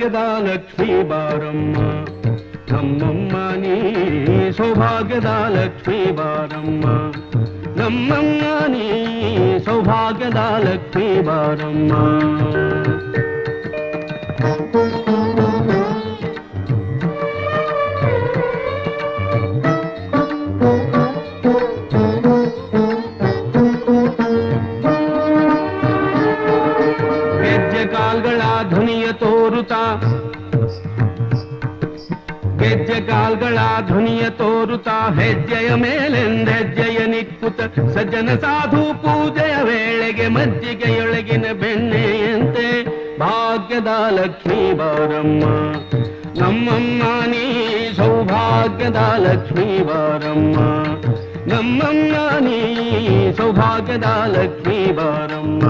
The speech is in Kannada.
ಸೌಭಾಗ್ಯದ ಲಕ್ಷ್ಮೀ ಬಾರಮ್ಮ ನಮ್ಮಮ್ಮ ನೀ ಸೌಭಾಗ್ಯದ ಲಕ್ಷ್ಮೀ ಬಾರಮ್ಮ ನಮ್ಮಮ್ಮ ನೀ ಸೌಭಾಗ್ಯದ ಲಕ್ಷ್ಮೀ ಬಾರಮ್ಮ ಗೆಜ್ಜೆ ಕಾಲ್ಗಳ ಧ್ವನಿಯ ತೋರುತ್ತಾ ಹೆಜ್ಜೆಯ ಮೇಲೆಂದೆಜ್ಜೆಯ ನಿಕ್ಕುತ್ತ ಸಜ್ಜನ ಸಾಧು ಪೂಜೆಯ ವೇಳೆಗೆ ಮಜ್ಜಿಗೆಯೊಳಗಿನ ಬೆಣ್ಣೆಯಂತೆ ಭಾಗ್ಯದ ಲಕ್ಷ್ಮೀ ಬಾರಮ್ಮ ನಮ್ಮಮ್ಮ ನೀ ಸೌಭಾಗ್ಯದ ಲಕ್ಷ್ಮೀ ಬಾರಮ್ಮ ನಮ್ಮಮ್ಮ ನೀ ಸೌಭಾಗ್ಯದ ಲಕ್ಷ್ಮೀ ಬಾರಮ್ಮ